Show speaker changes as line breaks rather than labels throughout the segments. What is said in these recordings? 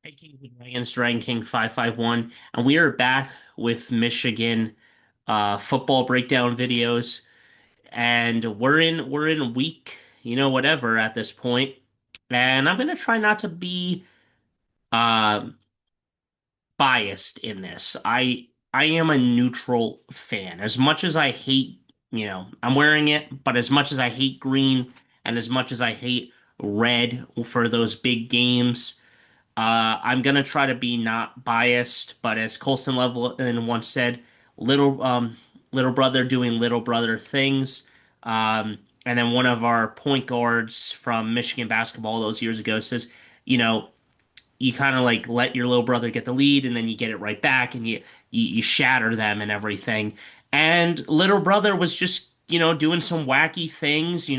Hey, King Dragons, Dragon King 551, and we are back with Michigan football breakdown videos, and we're in week, whatever at this point, and I'm gonna try not to be uh, biased in this. I am a neutral fan. As much as I hate, I'm wearing it, but as much as I hate green and as much as I hate red for those big games. I'm gonna try to be not biased, but as Colston Loveland once said, little brother doing little brother things. And then one of our point guards from Michigan basketball those years ago says, you know, you kind of like let your little brother get the lead, and then you get it right back, and you shatter them and everything. And little brother was just doing some wacky things.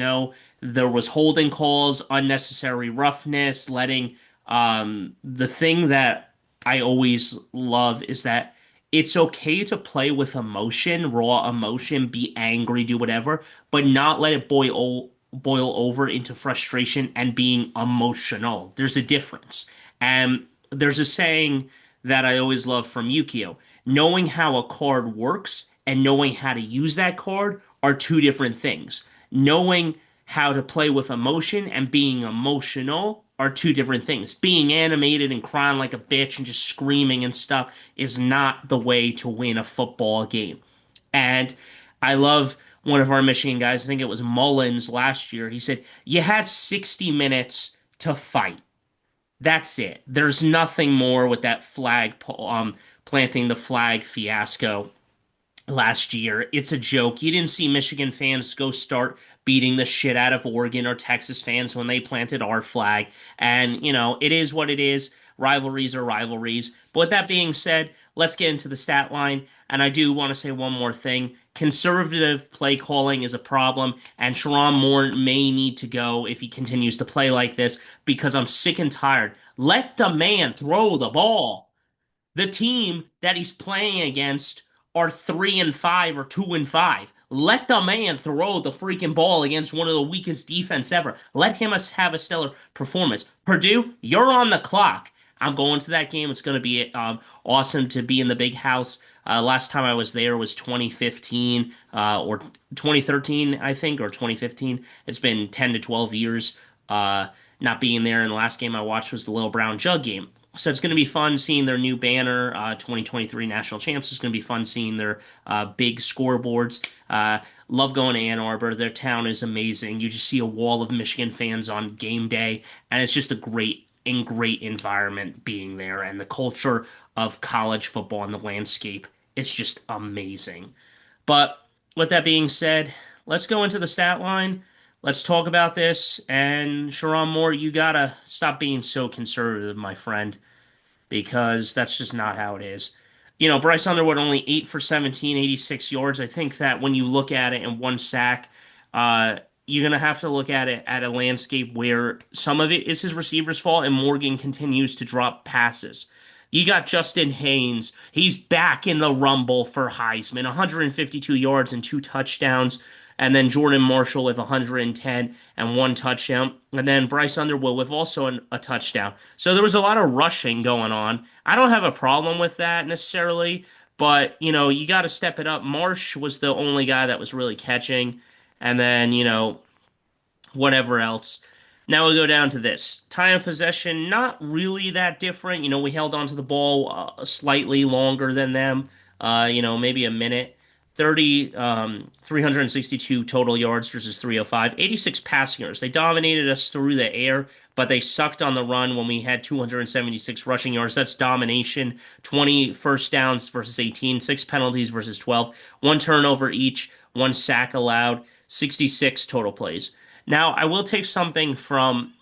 There was holding calls, unnecessary roughness, letting the thing that I always love is that it's okay to play with emotion, raw emotion, be angry, do whatever, but not let it boil over into frustration and being emotional. There's a difference. And there's a saying that I always love from Yukio. Knowing how a card works and knowing how to use that card are two different things. Knowing how to play with emotion and being emotional are two different things. Being animated and crying like a bitch and just screaming and stuff is not the way to win a football game. And I love one of our Michigan guys, I think it was Mullins last year. He said, "You had 60 minutes to fight. That's it. There's nothing more with that planting the flag fiasco last year. It's a joke. You didn't see Michigan fans go start beating the shit out of Oregon or Texas fans when they planted our flag. And, it is what it is. Rivalries are rivalries. But with that being said, let's get into the stat line. And I do want to say one more thing. Conservative play calling is a problem, and Sharon Moore may need to go if he continues to play like this because I'm sick and tired. Let the man throw the ball. The team that he's playing against are 3-5 or 2-5. Let the man throw the freaking ball against one of the weakest defense ever. Let him have a stellar performance. Purdue, you're on the clock. I'm going to that game. It's going to be awesome to be in the big house. Last time I was there was 2015 or 2013, I think, or 2015. It's been 10 to 12 years not being there. And the last game I watched was the Little Brown Jug game. So it's going to be fun seeing their new banner, 2023 national champs. It's going to be fun seeing their big scoreboards. Love going to Ann Arbor. Their town is amazing. You just see a wall of Michigan fans on game day, and it's just a great environment being there. And the culture of college football and the landscape, it's just amazing. But with that being said, let's go into the stat line. Let's talk about this. And Sharon Moore, you gotta stop being so conservative, my friend, because that's just not how it is. Bryce Underwood only 8 for 17, 86 yards. I think that when you look at it in one sack, you're going to have to look at it at a landscape where some of it is his receiver's fault and Morgan continues to drop passes. You got Justin Haynes. He's back in the rumble for Heisman, 152 yards and two touchdowns. And then Jordan Marshall with 110 and one touchdown. And then Bryce Underwood with also a touchdown. So there was a lot of rushing going on. I don't have a problem with that necessarily, but you got to step it up. Marsh was the only guy that was really catching, and then whatever else. Now we go down to this time of possession. Not really that different. We held onto the ball slightly longer than them. Maybe a minute. 362 total yards versus 305, 86 passing yards. They dominated us through the air, but they sucked on the run when we had 276 rushing yards. That's domination. 20 first downs versus 18, six penalties versus 12, one turnover each, one sack allowed, 66 total plays. Now, I will take something from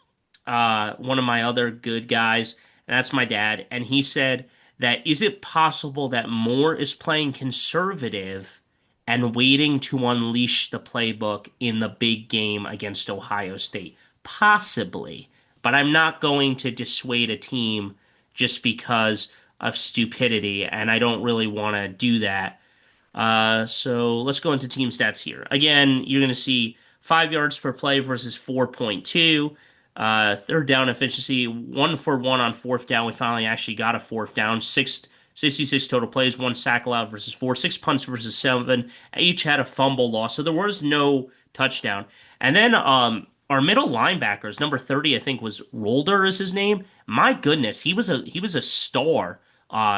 one of my other good guys, and that's my dad. And he said that is it possible that Moore is playing conservative and waiting to unleash the playbook in the big game against Ohio State? Possibly, but I'm not going to dissuade a team just because of stupidity, and I don't really want to do that. So let's go into team stats here. Again, you're going to see 5 yards per play versus 4.2. Third down efficiency, 1 for 1 on fourth down. We finally actually got a fourth down. 66 total plays, 1 sack allowed versus 4, 6 punts versus 7. Each had a fumble loss, so there was no touchdown. And then our middle linebackers, number 30, I think was Rolder is his name. My goodness, he was a star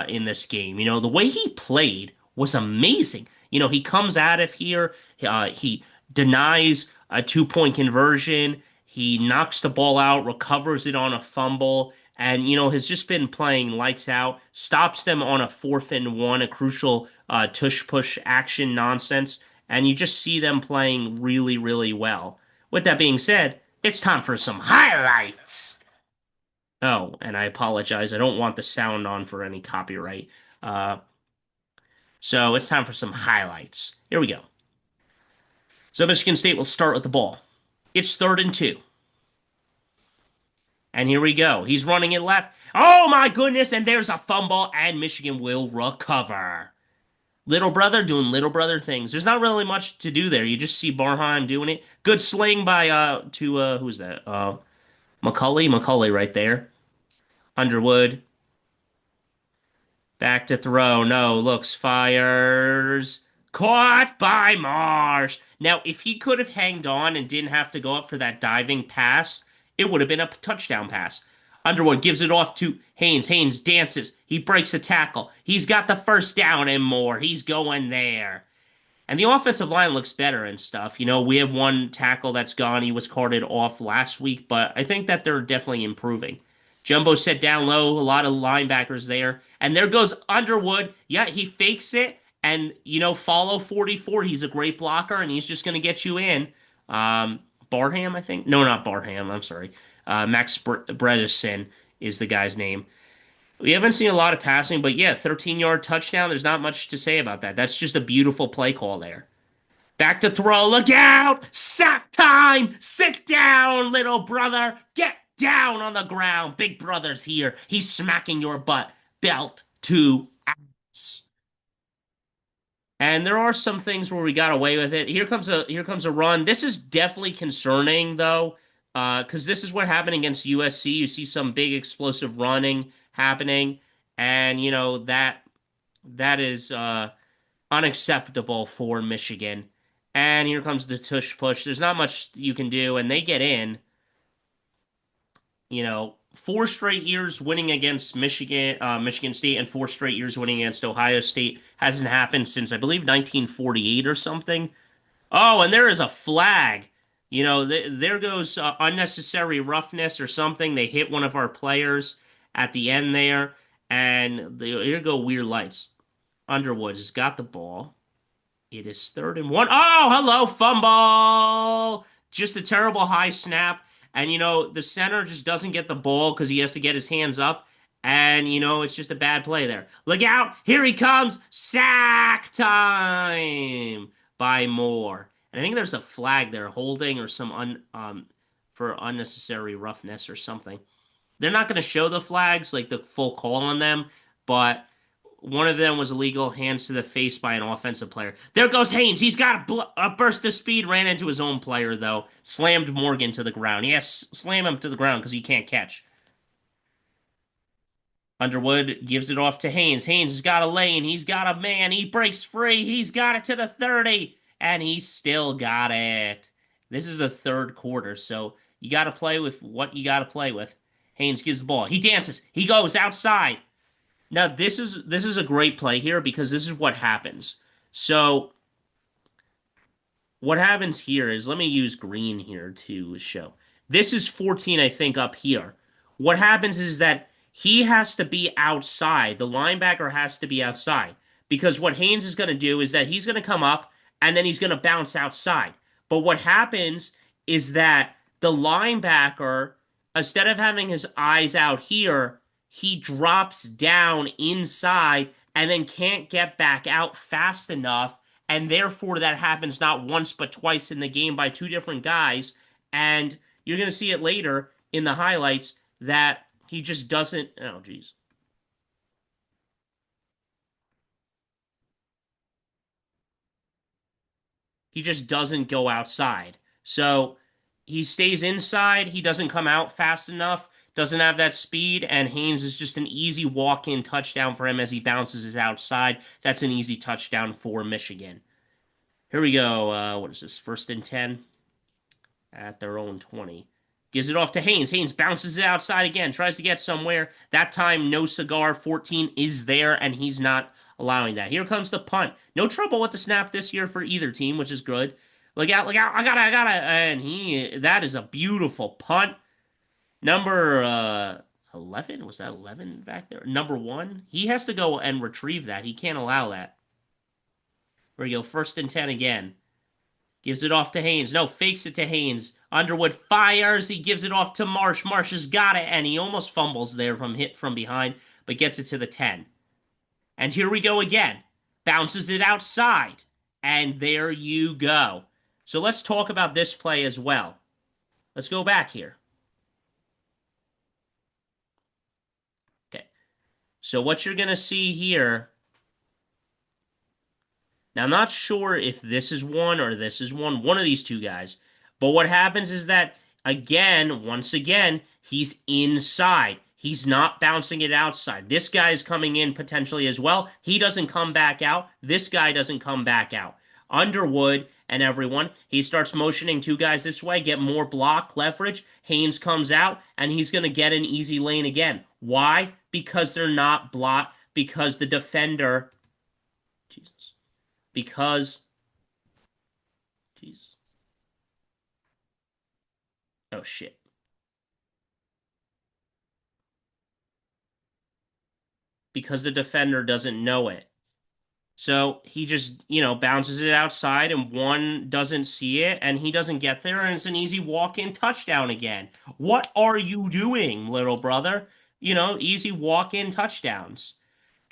in this game. The way he played was amazing. He comes out of here, he denies a 2-point conversion. He knocks the ball out, recovers it on a fumble, and has just been playing lights out. Stops them on a 4th and 1, a crucial tush push action nonsense, and you just see them playing really, really well. With that being said, it's time for some highlights. Oh, and I apologize. I don't want the sound on for any copyright. Uh, so it's time for some highlights. Here we go. So Michigan State will start with the ball. It's 3rd and 2. And here we go. He's running it left. Oh my goodness, and there's a fumble, and Michigan will recover. Little brother doing little brother things. There's not really much to do there. You just see Barheim doing it. Good sling by who's that? McCulley right there. Underwood. Back to throw. No, looks, fires. Caught by Marsh. Now, if he could have hanged on and didn't have to go up for that diving pass, it would have been a touchdown pass. Underwood gives it off to Haynes. Haynes dances. He breaks a tackle. He's got the first down and more. He's going there. And the offensive line looks better and stuff. We have one tackle that's gone. He was carted off last week, but I think that they're definitely improving. Jumbo set down low, a lot of linebackers there. And there goes Underwood. Yeah, he fakes it. And, follow 44. He's a great blocker, and he's just going to get you in. Barham, I think. No, not Barham. I'm sorry. Max Bredesen is the guy's name. We haven't seen a lot of passing, but yeah, 13-yard touchdown. There's not much to say about that. That's just a beautiful play call there. Back to throw. Look out! Sack time! Sit down, little brother. Get down on the ground. Big brother's here. He's smacking your butt. Belt to ass. And there are some things where we got away with it. Here comes a run. This is definitely concerning though, because this is what happened against USC. You see some big explosive running happening, and that is unacceptable for Michigan. And here comes the tush push. There's not much you can do, and they get in. 4 straight years winning against Michigan State, and 4 straight years winning against Ohio State hasn't happened since I believe 1948 or something. Oh, and there is a flag. There goes unnecessary roughness or something. They hit one of our players at the end there, and here go weird lights. Underwood has got the ball. It is 3rd and 1. Oh, hello, fumble! Just a terrible high snap. And, the center just doesn't get the ball because he has to get his hands up. And, it's just a bad play there. Look out! Here he comes! Sack time by Moore. And I think there's a flag there holding or for unnecessary roughness or something. They're not going to show the flags, like the full call on them, but one of them was illegal, hands to the face by an offensive player. There goes Haynes. He's got a burst of speed, ran into his own player, though. Slammed Morgan to the ground. Yes, slam him to the ground because he can't catch. Underwood gives it off to Haynes. Haynes has got a lane. He's got a man. He breaks free. He's got it to the 30, and he still got it. This is the third quarter, so you got to play with what you got to play with. Haynes gives the ball. He dances. He goes outside. Now this is a great play here because this is what happens. So what happens here is, let me use green here to show. This is 14, I think, up here. What happens is that he has to be outside. The linebacker has to be outside because what Haynes is going to do is that he's going to come up and then he's going to bounce outside. But what happens is that the linebacker, instead of having his eyes out here, he drops down inside and then can't get back out fast enough. And therefore, that happens not once but twice in the game by two different guys. And you're going to see it later in the highlights that he just doesn't. Oh, geez. He just doesn't go outside. So he stays inside. He doesn't come out fast enough, doesn't have that speed, and Haynes is just an easy walk-in touchdown for him as he bounces his outside. That's an easy touchdown for Michigan. Here we go. What is this? 1st and 10 at their own 20. Gives it off to Haynes. Haynes bounces it outside again, tries to get somewhere. That time, no cigar. 14 is there, and he's not allowing that. Here comes the punt. No trouble with the snap this year for either team, which is good. Look out, look out. I got it. And that is a beautiful punt. Number 11, was that 11 back there? Number 1, he has to go and retrieve that. He can't allow that. Here we go, 1st and 10 again. Gives it off to Haynes. No, fakes it to Haynes. Underwood fires. He gives it off to Marsh. Marsh has got it, and he almost fumbles there from hit from behind, but gets it to the 10. And here we go again. Bounces it outside. And there you go. So let's talk about this play as well. Let's go back here. Okay. So what you're going to see here. Now, I'm not sure if this is one or this is one of these two guys. But what happens is that, again, once again, he's inside. He's not bouncing it outside. This guy is coming in potentially as well. He doesn't come back out. This guy doesn't come back out. Underwood and everyone, he starts motioning two guys this way, get more block leverage. Haynes comes out, and he's going to get an easy lane again. Why? Because they're not blocked. Because the defender... Jesus. Because... Jeez. Oh, shit. Because the defender doesn't know it. So he just, bounces it outside and one doesn't see it and he doesn't get there and it's an easy walk-in touchdown again. What are you doing, little brother? Easy walk-in touchdowns.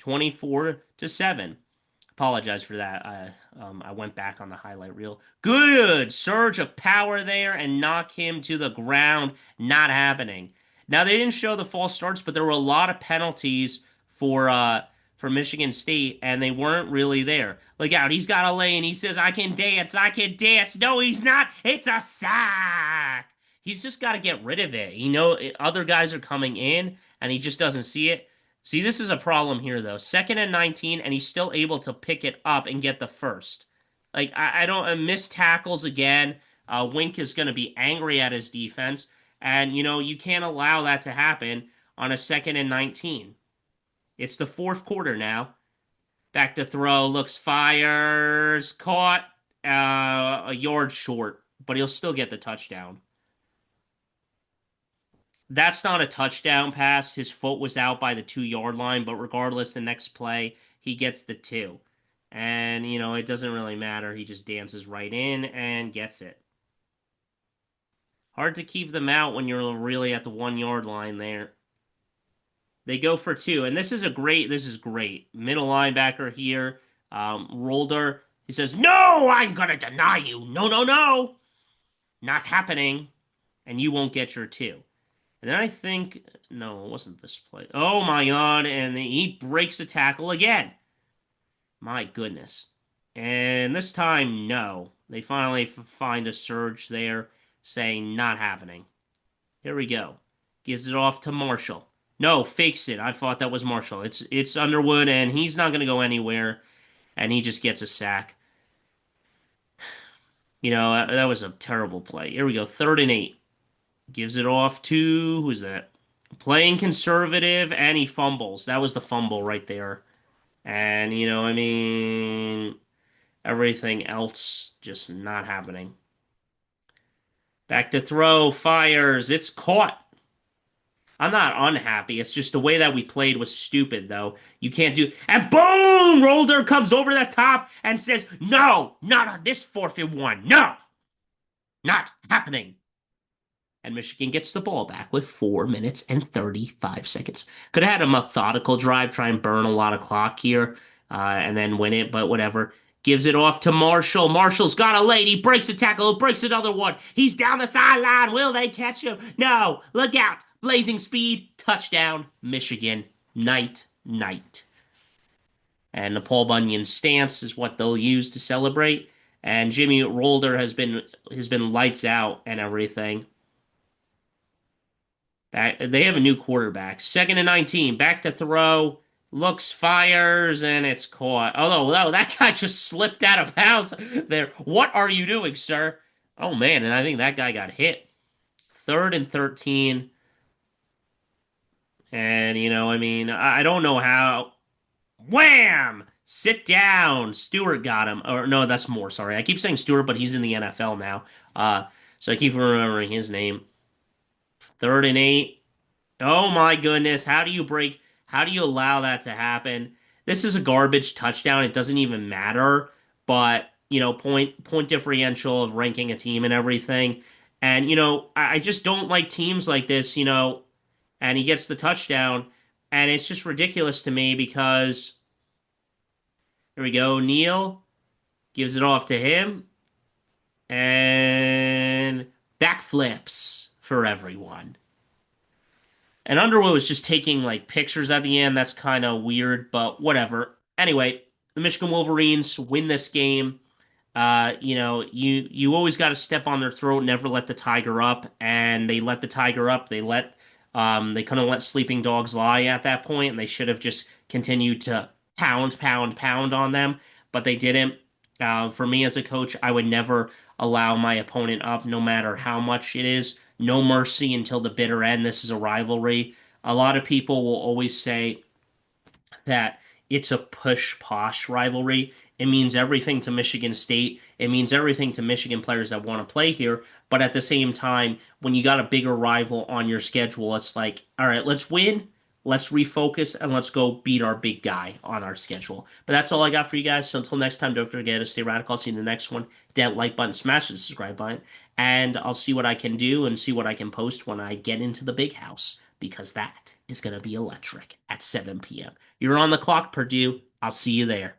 24-7. Apologize for that. I went back on the highlight reel. Good surge of power there and knock him to the ground. Not happening. Now, they didn't show the false starts, but there were a lot of penalties for Michigan State, and they weren't really there. Look out, he's got a lane. He says, I can dance, I can dance. No, he's not. It's a sack. He's just got to get rid of it. Other guys are coming in, and he just doesn't see it. See, this is a problem here, though. 2nd and 19, and he's still able to pick it up and get the first. Like, I don't... miss tackles again. Wink is going to be angry at his defense. And, you can't allow that to happen on a 2nd and 19. It's the 4th quarter now. Back to throw. Looks, fires. Caught. A yard short. But he'll still get the touchdown. That's not a touchdown pass. His foot was out by the 2-yard line, but regardless, the next play, he gets the 2. And, it doesn't really matter. He just dances right in and gets it. Hard to keep them out when you're really at the 1-yard line there. They go for 2, and this is great. Middle linebacker here, Rolder. He says, no, I'm going to deny you. No, no, no. Not happening. And you won't get your 2. And then I think, no, it wasn't this play. Oh, my God. And he breaks the tackle again. My goodness. And this time, no. They finally find a surge there saying not happening. Here we go. Gives it off to Marshall. No, fakes it. I thought that was Marshall. It's Underwood, and he's not going to go anywhere. And he just gets a sack. That was a terrible play. Here we go. 3rd and 8. Gives it off to, who's that? Playing conservative, and he fumbles. That was the fumble right there. And, everything else just not happening. Back to throw, fires. It's caught. I'm not unhappy. It's just the way that we played was stupid, though. You can't do... And boom! Rolder comes over the top and says, no, not on this 4th-and-1. No! Not happening. And Michigan gets the ball back with 4 minutes and 35 seconds. Could have had a methodical drive, try and burn a lot of clock here, and then win it, but whatever. Gives it off to Marshall. Marshall's got a lane. He breaks a tackle. Breaks another one. He's down the sideline. Will they catch him? No. Look out. Blazing speed. Touchdown. Michigan. Night. And the Paul Bunyan stance is what they'll use to celebrate. And Jimmy Rolder has been lights out and everything. They have a new quarterback. Second and 19, back to throw. Looks, fires, and it's caught. Oh no, that guy just slipped out of bounds there. What are you doing, sir? Oh man, and I think that guy got hit. Third and 13. And I mean, I don't know how. Wham! Sit down. Stewart got him. Or no, that's Moore. Sorry, I keep saying Stewart, but he's in the NFL now. So I keep remembering his name. Third and 8. Oh my goodness. How do you allow that to happen? This is a garbage touchdown. It doesn't even matter, but point differential of ranking a team and everything. And I just don't like teams like this. And he gets the touchdown, and it's just ridiculous to me because here we go. Neal gives it off to him, and backflips for everyone. And Underwood was just taking like pictures at the end. That's kind of weird, but whatever. Anyway, the Michigan Wolverines win this game. You always got to step on their throat, never let the tiger up, and they let the tiger up. They couldn't let sleeping dogs lie at that point, and they should have just continued to pound, pound, pound on them, but they didn't. For me as a coach, I would never allow my opponent up, no matter how much it is. No mercy until the bitter end. This is a rivalry. A lot of people will always say that it's a push posh rivalry. It means everything to Michigan State. It means everything to Michigan players that want to play here. But at the same time, when you got a bigger rival on your schedule, it's like, all right, let's win, let's refocus, and let's go beat our big guy on our schedule. But that's all I got for you guys. So until next time, don't forget to stay radical. I'll see you in the next one. Hit that like button, smash the subscribe button, and I'll see what I can do and see what I can post when I get into the big house, because that is going to be electric at 7 p.m. You're on the clock, Purdue. I'll see you there.